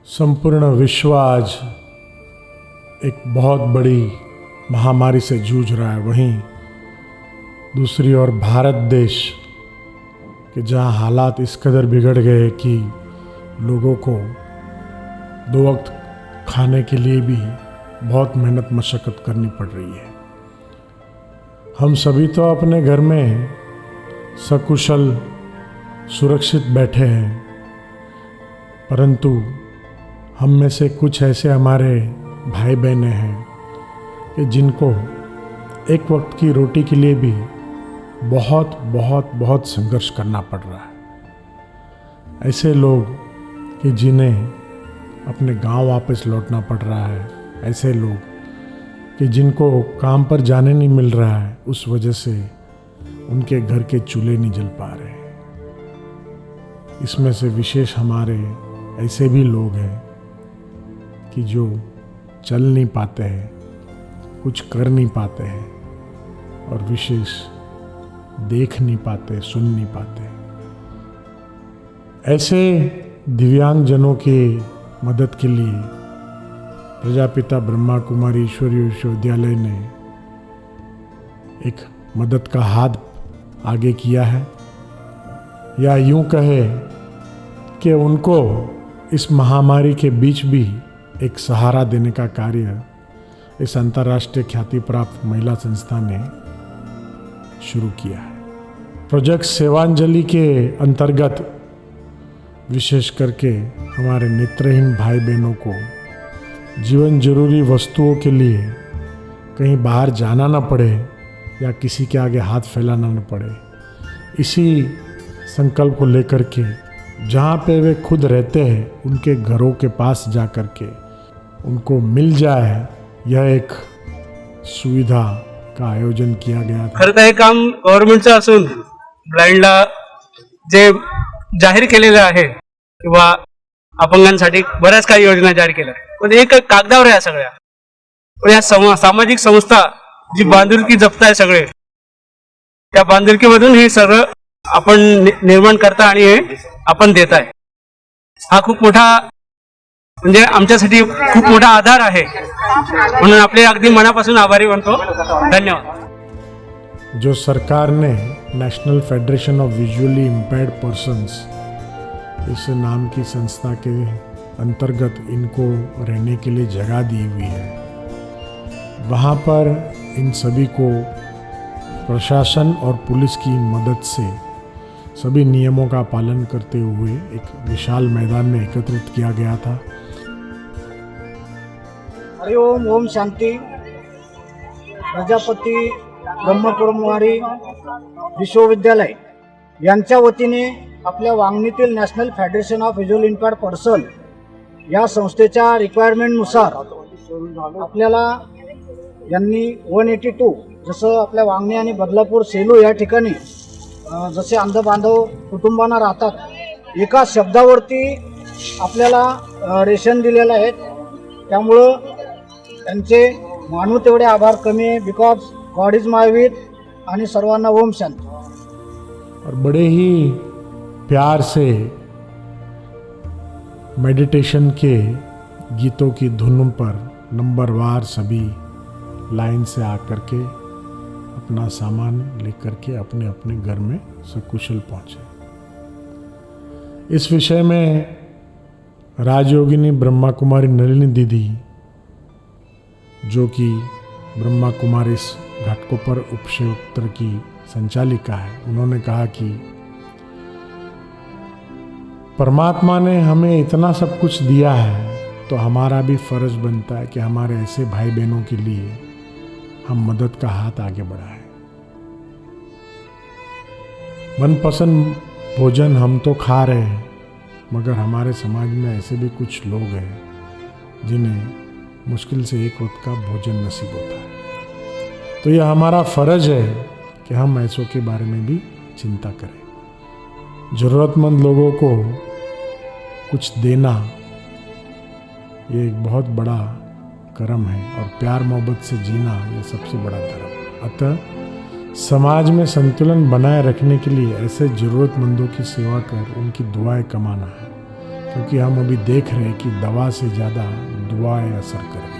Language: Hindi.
संपूर्ण विश्व आज एक बहुत बड़ी महामारी से जूझ रहा है। वहीं दूसरी ओर भारत देश कि जहां हालात इस कदर बिगड़ गए कि लोगों को दो वक्त खाने के लिए भी बहुत मेहनत मशक्क़त करनी पड़ रही है। हम सभी तो अपने घर में सकुशल सुरक्षित बैठे हैं, परंतु हम में से कुछ ऐसे हमारे भाई बहनें हैं कि जिनको एक वक्त की रोटी के लिए भी बहुत बहुत बहुत संघर्ष करना पड़ रहा है। ऐसे लोग कि जिन्हें अपने गांव वापस लौटना पड़ रहा है, ऐसे लोग कि जिनको काम पर जाने नहीं मिल रहा है, उस वजह से उनके घर के चूल्हे नहीं जल पा रहे। इसमें से विशेष हमारे ऐसे भी लोग हैं कि जो चल नहीं पाते हैं, कुछ कर नहीं पाते हैं और विशेष देख नहीं पाते, सुन नहीं पाते। ऐसे दिव्यांगजनों की मदद के लिए प्रजापिता ब्रह्मा कुमारी ईश्वरीय विश्वविद्यालय ने एक मदद का हाथ आगे किया है, या यूं कहे कि उनको इस महामारी के बीच भी एक सहारा देने का कार्य इस अंतर्राष्ट्रीय ख्याति प्राप्त महिला संस्था ने शुरू किया है। प्रोजेक्ट सेवांजलि के अंतर्गत विशेष करके हमारे नेत्रहीन भाई बहनों को जीवन जरूरी वस्तुओं के लिए कहीं बाहर जाना ना पड़े या किसी के आगे हाथ फैलाना ना पड़े, इसी संकल्प को लेकर के जहाँ पे वे खुद रहते हैं उनके घरों के पास जा कर के उनको मिल जाए, यह एक सुविधा का आयोजन किया गया था। खरं तर हे काम गव्हर्नमेंटचं असून ब्लाइंडला जे जाहीर केलेलं आहे किंवा अपंगांसाठी बऱ्याच काही योजना जाहीर केल्या, पण एक कागदावर आहे सगळ्या। पण या सामाजिक संस्था जी बांधिलकी जपताय सगळे, त्या बांधिलकीमधून हे सगळं आपण निर्माण करता आणि हे आपण देताय। हा खूप मोठा म्हणजे आमच्यासाठी खूप मोठा आधार आहे, म्हणून आपले अगदी मनापासून आभारी बनतो। धन्यवाद। जो सरकार ने national federation of visually impaired persons इस नाम की संस्था के अंतर्गत इनको रहने के लिए जगह दी हुई है, वहाँ पर इन सभी को प्रशासन और पुलिस की मदद से सभी नियमों का पालन करते हुए एक विशाल मैदान में एकत्रित किया गया था। हरि ओम, ओम शांति। प्रजापती ब्रह्मकुमारी विश्वविद्यालय यांच्या वतीने आपल्या वांगणीतील national federation of visual impaired person या संस्थेच्या रिक्वायरमेंटनुसार आपल्याला यांनी 182 जसं आपल्या वांगणी आणि बदलापूर सेलू या ठिकाणी जसे अंध बांधव कुटुंबांना राहतात, एका शब्दावरती आपल्याला रेशन दिलेलं आहे। त्यामुळं त्यांचे मानू तेवढे आभार कमी आहे, because God is my with. आणि सर्वांना ओम शांती। और बड़े ही प्यार से मेडिटेशन के गीतों की धुन पर नंबरवार सभी लाइन से आकर के अपना सामान लेकर के अपने अपने घर में सकुशल पहुँचे। इस विषय में राजयोगिनी ब्रह्मा कुमारी नलिनी दीदी, जो कि ब्रह्मा कुमारी घाटकोपर उपक्षेत्र की संचालिका है, उन्होंने कहा कि परमात्मा ने हमें इतना सब कुछ दिया है तो हमारा भी फर्ज बनता है कि हमारे ऐसे भाई बहनों के लिए हम मदद का हाथ आगे बढ़ाएं। मनपसंद भोजन हम तो खा रहे हैं, मगर हमारे समाज में ऐसे भी कुछ लोग हैं जिन्हें मुश्किल से एक वक्त का भोजन नसीब होता है। तो यह हमारा फर्ज है कि हम ऐसों के बारे में भी चिंता करें। ज़रूरतमंद लोगों को कुछ देना ये एक बहुत बड़ा कर्म है, और प्यार मोहब्बत से जीना ये सबसे बड़ा धर्म। अतः समाज में संतुलन बनाए रखने के लिए ऐसे ज़रूरतमंदों की सेवा कर उनकी दुआएं कमाना है। क्योंकि हम अभी देख रहे हैं कि दवा से ज़्यादा दुआएं असर करें।